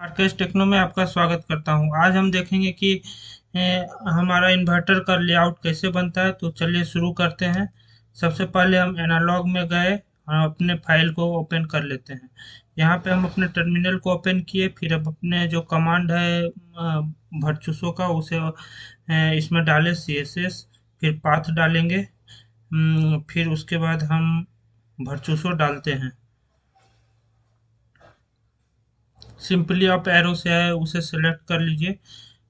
RKS techno में आपका स्वागत करता हूं। आज हम देखेंगे कि हमारा इन्वर्टर का लेआउट कैसे बनता है। तो चलिए शुरू करते हैं। सबसे पहले हम एनालॉग में गए और अपने फाइल को ओपन कर लेते हैं। यहाँ पे हम अपने टर्मिनल को ओपन किए, फिर अब अपने जो कमांड है वर्चुसो का उसे इसमें डालें CSS, फिर पाथ डालेंगे। फिर उसके बाद हम वर्चुसो डालते हैं। सिंपली आप एरो से आए उसे सेलेक्ट कर लीजिए।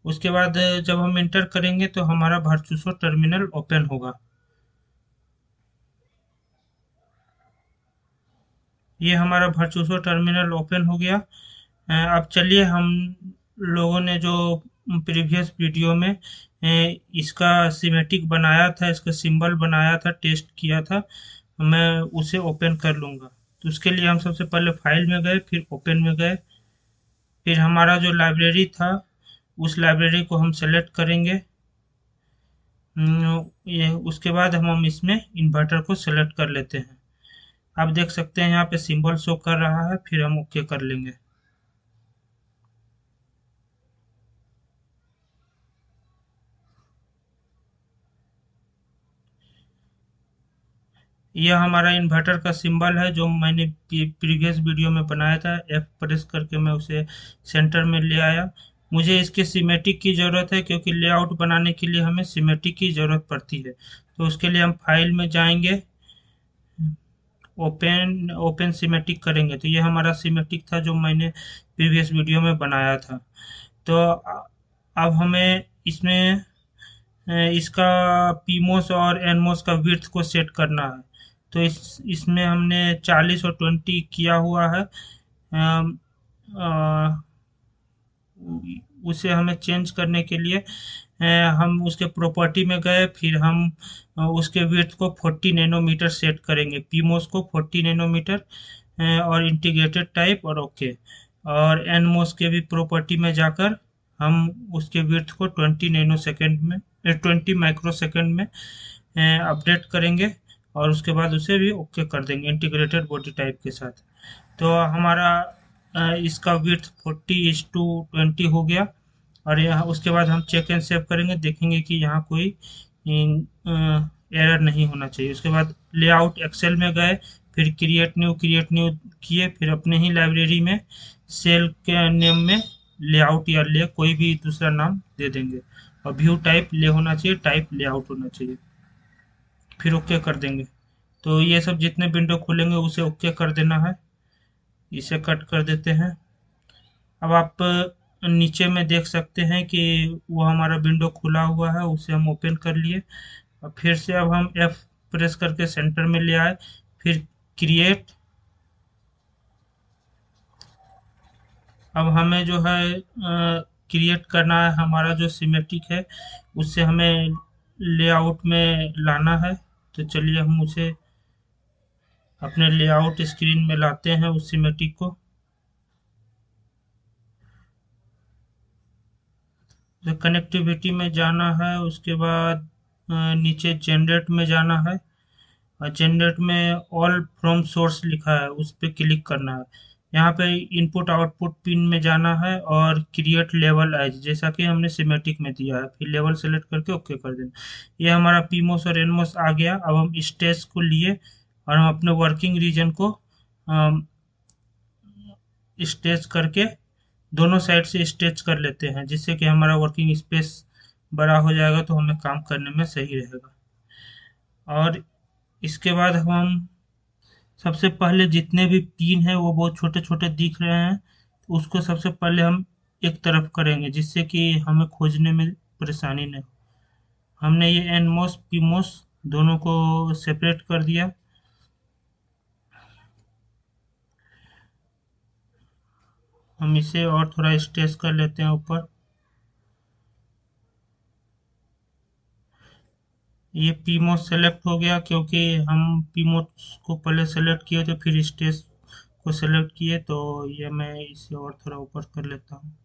उसके बाद जब हम इंटर करेंगे तो हमारा वर्चुसो टर्मिनल ओपन होगा। ये हमारा वर्चुसो टर्मिनल ओपन हो गया। अब चलिए, हम लोगों ने जो प्रीवियस वीडियो में इसका सिमेटिक बनाया था, इसका सिंबल बनाया था, टेस्ट किया था, मैं उसे ओपन कर लूँगा। तो उसके लिए हम सबसे पहले फाइल में गए, फिर ओपन में गए, फिर हमारा जो लाइब्रेरी था उस लाइब्रेरी को हम सेलेक्ट करेंगे। ये उसके बाद हम इसमें इन्वर्टर को सेलेक्ट कर लेते हैं। आप देख सकते हैं यहाँ पे सिंबल शो कर रहा है, फिर हम ओके कर लेंगे। यह हमारा इन्वर्टर का सिंबल है जो मैंने प्रीवियस वीडियो में बनाया था। एफ प्रेस करके मैं उसे सेंटर में ले आया। मुझे इसके सिमेटिक की ज़रूरत है क्योंकि लेआउट बनाने के लिए हमें सिमेटिक की ज़रूरत पड़ती है। तो उसके लिए हम फाइल में जाएंगे, ओपन ओपन सिमेटिक करेंगे। तो ये हमारा सिमेटिक था जो मैंने प्रीवियस वीडियो में बनाया था। तो अब हमें इसमें इसका पीमोस और एनमोस का विड्थ को सेट करना है। तो इसमें हमने 40 और 20 किया हुआ है। अम, अ, उसे हमें चेंज करने के लिए हम उसके प्रॉपर्टी में गए, फिर हम उसके विड्थ को 40 नैनोमीटर सेट करेंगे, पीमोस को 40 नैनोमीटर, और इंटीग्रेटेड टाइप और ओके। और एनमोस के भी प्रॉपर्टी में जाकर हम उसके विड्थ को 20 नैनो सेकेंड में 20 माइक्रो सेकेंड में अपडेट करेंगे, और उसके बाद उसे भी ओके कर देंगे इंटीग्रेटेड बॉडी टाइप के साथ। तो हमारा इसका विड्थ 40:20 हो गया। और यहाँ उसके बाद हम चेक एंड सेव करेंगे, देखेंगे कि यहाँ कोई एरर नहीं होना चाहिए। उसके बाद लेआउट एक्सेल में गए, फिर क्रिएट न्यू किए, फिर अपने ही लाइब्रेरी में सेल के नेम में लेआउट या ले कोई भी दूसरा नाम दे देंगे, और व्यू टाइप ले होना चाहिए, टाइप लेआउट होना चाहिए, फिर ओके कर देंगे। तो ये सब जितने विंडो खुलेंगे उसे ओके कर देना है। इसे कट कर देते हैं। अब आप नीचे में देख सकते हैं कि वो हमारा विंडो खुला हुआ है, उसे हम ओपन कर लिए। और फिर से अब हम एफ प्रेस करके सेंटर में ले आए, फिर क्रिएट। अब हमें जो है क्रिएट करना है, हमारा जो सिमेटिक है उससे हमें लेआउट में लाना है। तो चलिए हम उसे अपने लेआउट स्क्रीन में लाते हैं, उस सिमेटिक को। तो कनेक्टिविटी में जाना है, उसके बाद नीचे जनरेट में जाना है, और जनरेट में ऑल फ्रॉम सोर्स लिखा है, उस पर क्लिक करना है। यहाँ पे इनपुट आउटपुट पिन में जाना है और क्रिएट लेवल एज, जैसा कि हमने सिमेटिक में दिया है, फिर लेवल सेलेक्ट करके ओके कर देना। ये हमारा पीमोस और एनमोस आ गया। अब हम स्टेज को लिए और हम अपने वर्किंग रीजन को स्टेज करके दोनों साइड से स्टेच कर लेते हैं, जिससे कि हमारा वर्किंग स्पेस बड़ा हो जाएगा, तो हमें काम करने में सही रहेगा। और इसके बाद हम सबसे पहले जितने भी पिन हैं वो बहुत छोटे छोटे दिख रहे हैं, तो उसको सबसे पहले हम एक तरफ करेंगे, जिससे कि हमें खोजने में परेशानी नहीं हो। हमने ये एनमोस पीमोस दोनों को सेपरेट कर दिया। हम इसे और थोड़ा स्ट्रेच कर लेते हैं ऊपर। ये पीमो सेलेक्ट हो गया क्योंकि हम पीमो को पहले सेलेक्ट किए थे, फिर स्टेज को सेलेक्ट किए। तो ये मैं इसे और थोड़ा ऊपर कर लेता हूँ।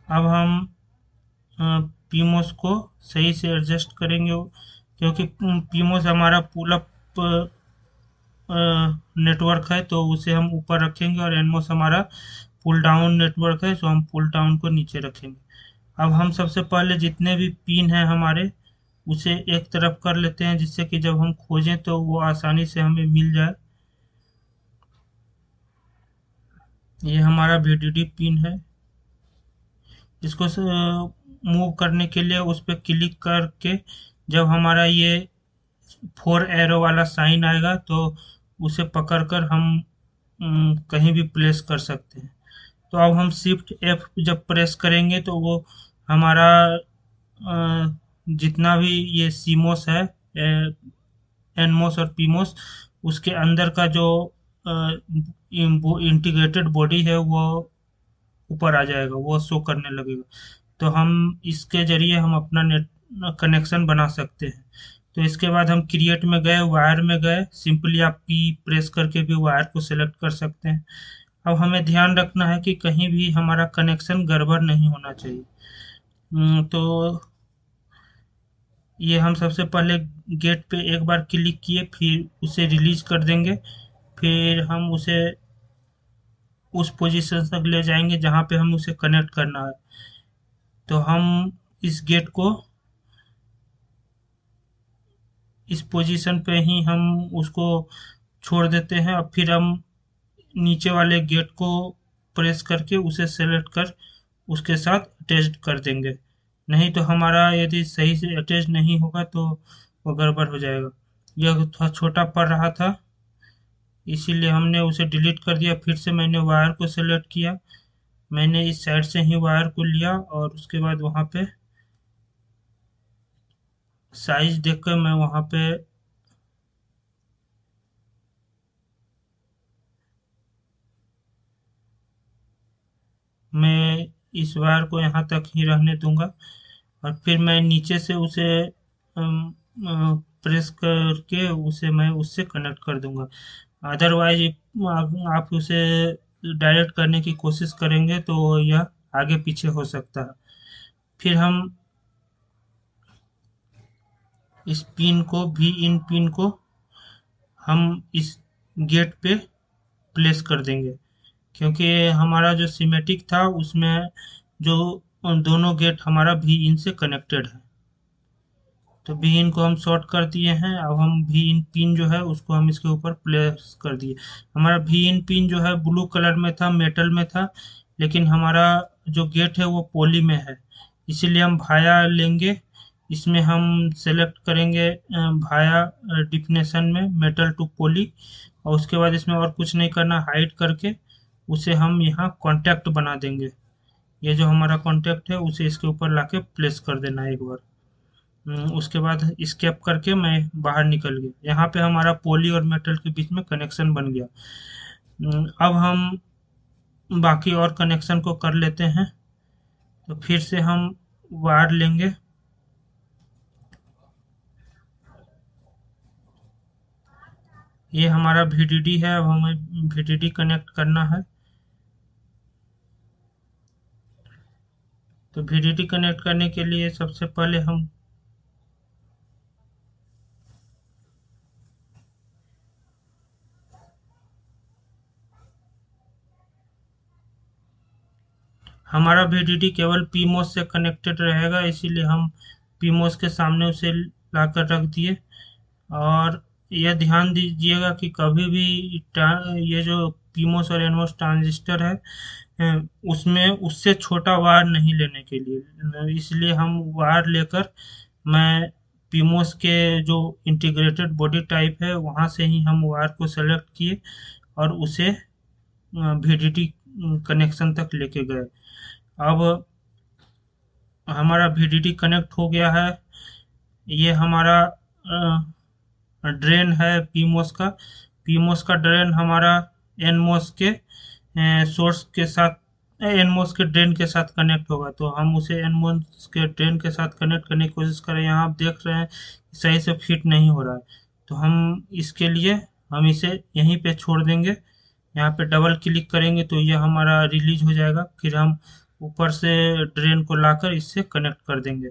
अब हम पीमोस को सही से एडजस्ट करेंगे, क्योंकि पीमोस हमारा पुल अप नेटवर्क है तो उसे हम ऊपर रखेंगे, और एनमोस हमारा पुल डाउन नेटवर्क है तो हम पुल डाउन को नीचे रखेंगे। अब हम सबसे पहले जितने भी पिन हैं हमारे, उसे एक तरफ कर लेते हैं, जिससे कि जब हम खोजें तो वो आसानी से हमें मिल जाए। ये हमारा वीडीडी पिन है। इसको मूव करने के लिए उस पर क्लिक करके जब हमारा ये 4 एरो वाला साइन आएगा तो उसे पकड़कर हम कहीं भी प्लेस कर सकते हैं। तो अब हम शिफ्ट एफ जब प्रेस करेंगे तो वो हमारा जितना भी ये सीमोस है, एनमोस और पीमोस, उसके अंदर का जो इंटीग्रेटेड बॉडी है वो ऊपर आ जाएगा, वो शो करने लगेगा। तो हम इसके जरिए हम अपना नेट कनेक्शन बना सकते हैं। तो इसके बाद हम क्रिएट में गए, वायर में गए, सिंपली आप पी प्रेस करके भी वायर को सिलेक्ट कर सकते हैं। अब हमें ध्यान रखना है कि कहीं भी हमारा कनेक्शन गड़बड़ नहीं होना चाहिए। तो ये हम सबसे पहले गेट पे एक बार क्लिक किए, फिर उसे रिलीज कर देंगे। फिर हम उसे उस पोजीशन तक ले जाएंगे जहाँ पे हम उसे कनेक्ट करना है। तो हम इस गेट को इस पोजीशन पे ही हम उसको छोड़ देते हैं, और फिर हम नीचे वाले गेट को प्रेस करके उसे सेलेक्ट कर उसके साथ अटैच कर देंगे। नहीं तो हमारा यदि सही से अटैच नहीं होगा तो वो गड़बड़ हो जाएगा। यह थोड़ा छोटा पड़ रहा था, इसीलिए हमने उसे डिलीट कर दिया। फिर से मैंने वायर को सेलेक्ट किया, मैंने इस साइड से ही वायर को लिया, और उसके बाद वहाँ पे साइज देखकर मैं वहाँ पे मैं इस वायर को यहाँ तक ही रहने दूंगा, और फिर मैं नीचे से उसे प्रेस करके उसे मैं उससे कनेक्ट कर दूंगा। अदरवाइज आप उसे डायरेक्ट करने की कोशिश करेंगे तो यह आगे पीछे हो सकता है। फिर हम इस पिन को भी इन पिन को हम इस गेट पे प्लेस कर देंगे, क्योंकि हमारा जो सिमेटिक था उसमें जो दोनों गेट हमारा भी इन से कनेक्टेड है। तो भी इन को हम शॉर्ट कर दिए हैं। अब हम भी इन पिन जो है उसको हम इसके ऊपर प्लेस कर दिए। हमारा भी इन पिन जो है ब्लू कलर में था, मेटल में था, लेकिन हमारा जो गेट है वो पॉली में है, इसीलिए हम भाया लेंगे। इसमें हम सेलेक्ट करेंगे भाया डिफिनेशन में मेटल टू पॉली, और उसके बाद इसमें और कुछ नहीं करना, हाइड करके उसे हम यहाँ कॉन्टैक्ट बना देंगे। ये जो हमारा कॉन्टैक्ट है उसे इसके ऊपर लाके प्लेस कर देना एक बार। उसके बाद स्केप करके मैं बाहर निकल गया। यहाँ पे हमारा पॉली और मेटल के बीच में कनेक्शन बन गया। अब हम बाकी और कनेक्शन को कर लेते हैं। तो फिर से हम वायर लेंगे, ये हमारा VDD है, अब हमें VDD कनेक्ट करना है। तो VDD कनेक्ट करने के लिए सबसे पहले हमारा VDD केवल पीमोस से कनेक्टेड रहेगा, इसीलिए हम पीमोस के सामने उसे लाकर रख दिए। और यह ध्यान दीजिएगा कि कभी भी ये जो पीमोस और एनमोस ट्रांजिस्टर है, उसमें उससे छोटा वायर नहीं लेने के लिए, इसलिए हम वायर लेकर मैं पीमोस के जो इंटीग्रेटेड बॉडी टाइप है वहाँ से ही हम वायर को सेलेक्ट किए और उसे VDD कनेक्शन तक लेके गए। अब हमारा VDD कनेक्ट हो गया है। ये हमारा ड्रेन है पीमोस का। पीमोस का ड्रेन हमारा एनमोस के सोर्स के साथ एनमोस के ड्रेन के साथ कनेक्ट होगा। तो हम उसे एनमोस के ड्रेन के साथ कनेक्ट करने की कोशिश करें। यहाँ आप देख रहे हैं सही से फिट नहीं हो रहा है, तो हम इसके लिए हम इसे यहीं पे छोड़ देंगे। यहाँ पे डबल क्लिक करेंगे तो यह हमारा रिलीज हो जाएगा। फिर हम ऊपर से ड्रेन को लाकर इससे कनेक्ट कर देंगे।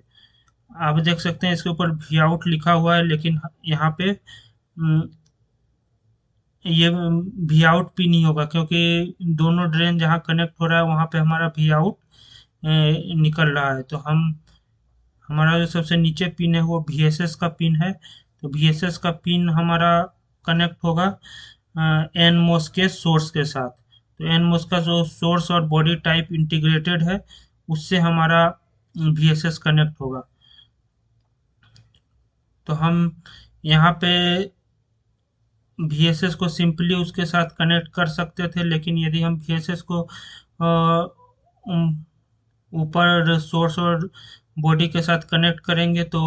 आप देख सकते हैं इसके ऊपर वी आउट लिखा हुआ है, लेकिन यहाँ पे ये वी आउट पिन ही होगा, क्योंकि दोनों ड्रेन जहाँ कनेक्ट हो रहा है वहाँ पे हमारा वी आउट निकल रहा है। तो हम हमारा जो सबसे नीचे पिन है वो VSS का पिन है। तो VSS का पिन हमारा कनेक्ट होगा NMOS के सोर्स के साथ। तो NMOS का जो सोर्स और बॉडी टाइप इंटीग्रेटेड है, उससे हमारा VSS कनेक्ट होगा। तो हम यहाँ पे VSS को सिंपली उसके साथ कनेक्ट कर सकते थे, लेकिन यदि हम VSS को ऊपर सोर्स और बॉडी के साथ कनेक्ट करेंगे तो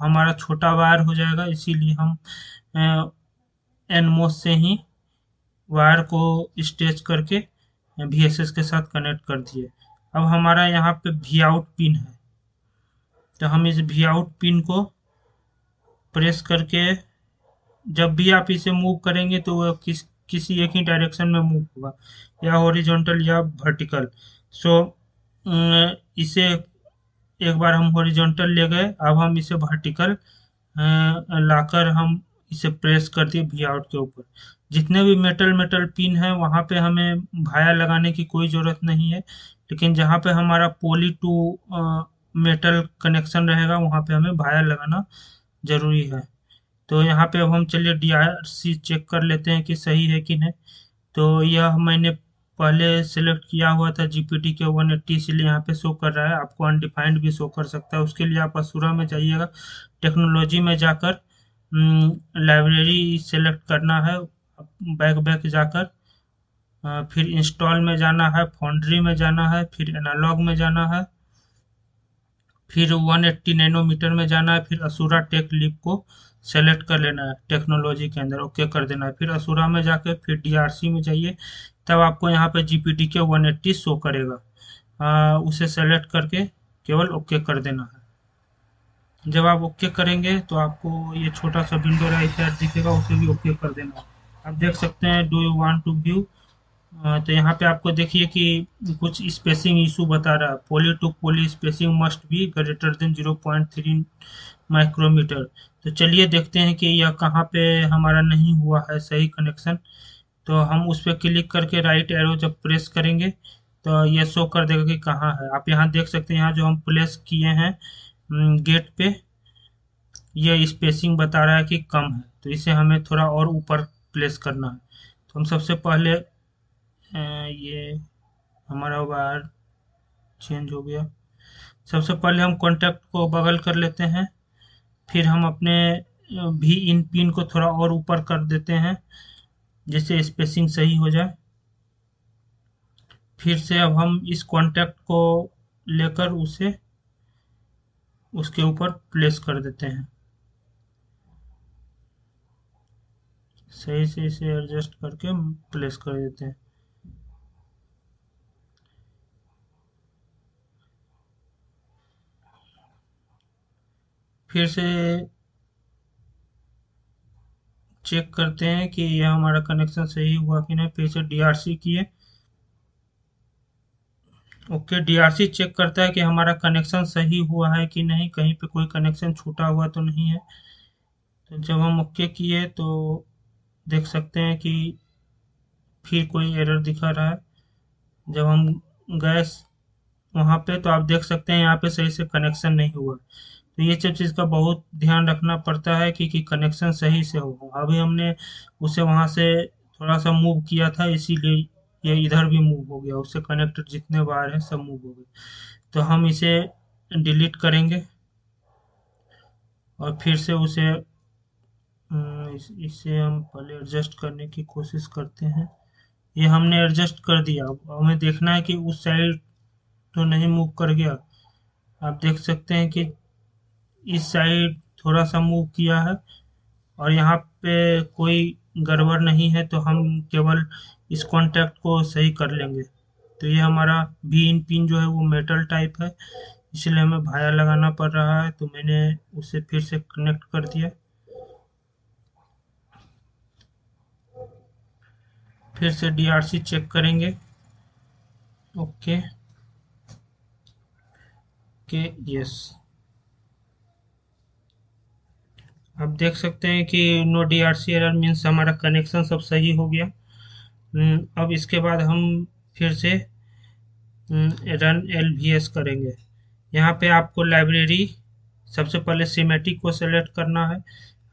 हमारा छोटा वायर हो जाएगा, इसीलिए हम एनमोस से ही वायर को स्टेच करके VSS के साथ कनेक्ट कर दिए। अब हमारा यहाँ पे वी आउट पिन है, तो हम इस वी आउट पिन को प्रेस करके जब भी आप इसे मूव करेंगे तो वह किसी एक ही डायरेक्शन में मूव होगा, या हॉरिजॉन्टल या वर्टिकल। सो इसे एक बार हम हॉरिजॉन्टल ले गए, अब हम इसे वर्टिकल लाकर हम इसे प्रेस कर दिए वी आउट के ऊपर। जितने भी मेटल मेटल पिन है वहाँ पे हमें भाया लगाने की कोई ज़रूरत नहीं है, लेकिन जहाँ पे हमारा पोली टू मेटल कनेक्शन रहेगा वहाँ पे हमें भाया लगाना ज़रूरी है। तो यहाँ पे अब हम चलिए DRC चेक कर लेते हैं कि सही है कि नहीं। तो यह मैंने पहले सेलेक्ट किया हुआ था GPTK 180, इसलिए यहाँ पे शो कर रहा है। आपको अनडिफाइंड भी शो कर सकता है, उसके लिए आप असुरा में जाइएगा, टेक्नोलॉजी में जाकर लाइब्रेरी सेलेक्ट करना है, बैक बैक जाकर फिर इंस्टॉल में जाना है, फाउंड्री में जाना है, फिर एनालॉग में जाना है, फिर 180 नैनोमीटर में जाना है, फिर असुरा टेक लिप को सेलेक्ट कर लेना है, टेक्नोलॉजी के अंदर ओके कर देना है, फिर असुरा में जाके फिर DRC में जाइए, तब आपको यहाँ पे GPTK 180 शो करेगा। उसे सेलेक्ट करके केवल ओके कर देना है। जब आप ओके करेंगे तो आपको ये छोटा सा विंडो राइट साइड दिखेगा, उसे भी ओके कर देना है। आप देख सकते हैं do you want to view. तो यहाँ पे आपको देखिए कि कुछ स्पेसिंग इशू बता रहा है, poly to poly spacing must be greater than 0.3 micrometre. तो चलिए देखते हैं कि यह कहाँ पे हमारा नहीं हुआ है सही कनेक्शन। तो हम उस पर क्लिक करके राइट एरो जब प्रेस करेंगे तो ये शो कर देगा कि कहाँ है। आप यहाँ देख सकते हैं, यहाँ जो हम प्लेस किए हैं गेट पे, ये स्पेसिंग बता रहा है कि कम है, तो इसे हमें थोड़ा और ऊपर प्लेस करना है। तो हम सबसे पहले ये हमारा वायर चेंज हो गया। सबसे पहले हम कॉन्टैक्ट को बगल कर लेते हैं, फिर हम अपने भी इन पिन को थोड़ा और ऊपर कर देते हैं जिससे स्पेसिंग सही हो जाए। फिर से अब हम इस कॉन्टैक्ट को लेकर उसे उसके ऊपर प्लेस कर देते हैं, सही से इसे एडजस्ट करके प्लेस कर देते हैं। फिर से चेक करते हैं कि यह हमारा कनेक्शन सही हुआ कि नहीं, फिर से DRC किए। ओके, DRC चेक करता है कि हमारा कनेक्शन सही हुआ है कि नहीं, कहीं पे कोई कनेक्शन छूटा हुआ तो नहीं है। तो जब हम ओके किए तो देख सकते हैं कि फिर कोई एरर दिखा रहा है। जब हम गए वहाँ पे तो आप देख सकते हैं यहाँ पे सही से कनेक्शन नहीं हुआ। तो ये सब चीज़ का बहुत ध्यान रखना पड़ता है कि कनेक्शन सही से हो। अभी हमने उसे वहाँ से थोड़ा सा मूव किया था, इसीलिए ये इधर भी मूव हो गया, उससे कनेक्टेड जितने वायर हैं सब मूव हो गए। तो हम इसे डिलीट करेंगे और फिर से उसे इसे हम पहले एडजस्ट करने की कोशिश करते हैं। ये हमने एडजस्ट कर दिया, अब हमें देखना है कि उस साइड तो नहीं मूव कर गया। आप देख सकते हैं कि इस साइड थोड़ा सा मूव किया है और यहाँ पे कोई गड़बड़ नहीं है, तो हम केवल इस कॉन्टैक्ट को सही कर लेंगे। तो ये हमारा भी इन पिन जो है वो मेटल टाइप है, इसलिए हमें भाया लगाना पड़ रहा है। तो मैंने उसे फिर से कनेक्ट कर दिया। फिर से DRC चेक करेंगे। ओके के यस। आप देख सकते हैं कि नो DRC एरर मीन्स हमारा कनेक्शन सब सही हो गया। अब इसके बाद हम फिर से रन LVS करेंगे। यहाँ पे आपको लाइब्रेरी सबसे पहले सीमेटिक को सेलेक्ट करना है।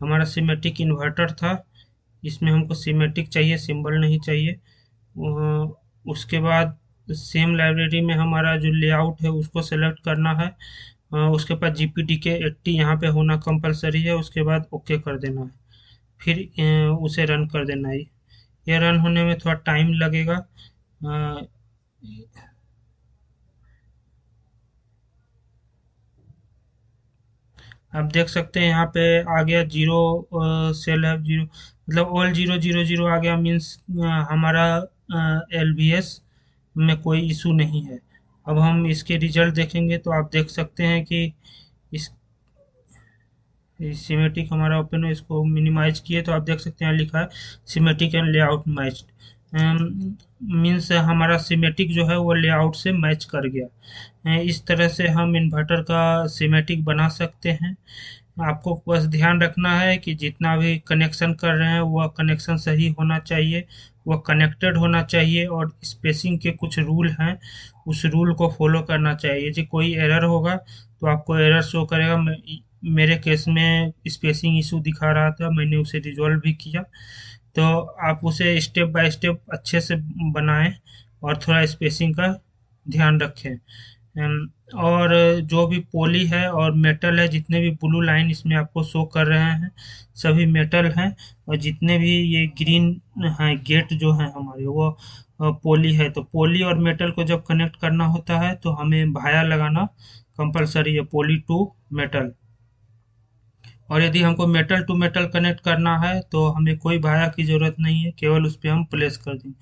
हमारा सीमेटिक इन्वर्टर था, इसमें हमको सीमेटिक चाहिए, सिंबल नहीं चाहिए। उसके बाद सेम लाइब्रेरी में हमारा जो लेआउट है उसको सेलेक्ट करना है। उसके बाद GPDK 80 यहाँ पे होना कंपलसरी है। उसके बाद ओके कर देना है, फिर उसे रन कर देना है। यह रन होने में थोड़ा टाइम लगेगा। अ, आप देख सकते हैं यहाँ पे आ गया जीरो सेल है, जीरो मतलब ऑल 000 आ गया, मीन्स हमारा LVS में कोई इशू नहीं है। अब हम इसके रिजल्ट देखेंगे तो आप देख सकते हैं कि इस सिमेट्रिक हमारा ओपन है। इसको मिनिमाइज किए तो आप देख सकते हैं लिखा है symmetric and layout matched, means हमारा सिमेट्रिक जो है वो लेआउट से मैच कर गया। इस तरह से हम इन्वर्टर का सिमेट्रिक बना सकते हैं। आपको बस ध्यान रखना है कि जितना भी कनेक्शन कर रहे हैं वह कनेक्शन सही होना चाहिए, वह कनेक्टेड होना चाहिए, और स्पेसिंग के कुछ रूल हैं, उस रूल को फॉलो करना चाहिए। जी कोई एरर होगा तो आपको एरर शो करेगा। मेरे केस में स्पेसिंग इशू दिखा रहा था, मैंने उसे रिजॉल्व भी किया। तो आप उसे स्टेप बाय स्टेप अच्छे से बनाएं और थोड़ा स्पेसिंग का ध्यान रखें। और जो भी पोली है और मेटल है, जितने भी ब्लू लाइन इसमें आपको शो कर रहे हैं सभी मेटल हैं। और जितने भी ये ग्रीन हैं गेट जो हैं हमारे, वो पोली है। तो पोली और मेटल को जब कनेक्ट करना होता है तो हमें भाया लगाना कंपलसरी है, पोली टू मेटल। और यदि हमको मेटल टू मेटल कनेक्ट करना है तो हमें कोई भाया की ज़रूरत नहीं है, केवल उस पर हम प्लेस कर देंगे।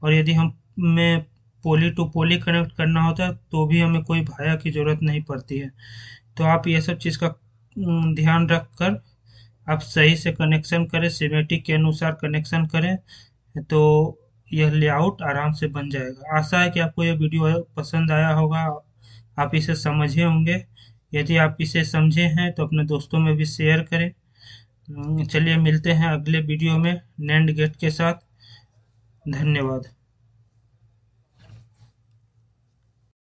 और यदि हमें पोली टू पोली कनेक्ट करना होता है तो भी हमें कोई भाया की ज़रूरत नहीं पड़ती है। तो आप ये सब चीज़ का ध्यान रख कर आप सही से कनेक्शन करें, सिमेट्रिक के अनुसार कनेक्शन करें, तो यह लेआउट आराम से बन जाएगा। आशा है कि आपको यह वीडियो पसंद आया होगा, आप इसे समझे होंगे। यदि आप इसे समझे हैं तो अपने दोस्तों में भी शेयर करें। चलिए मिलते हैं अगले वीडियो में नैंड गेट के साथ। धन्यवाद।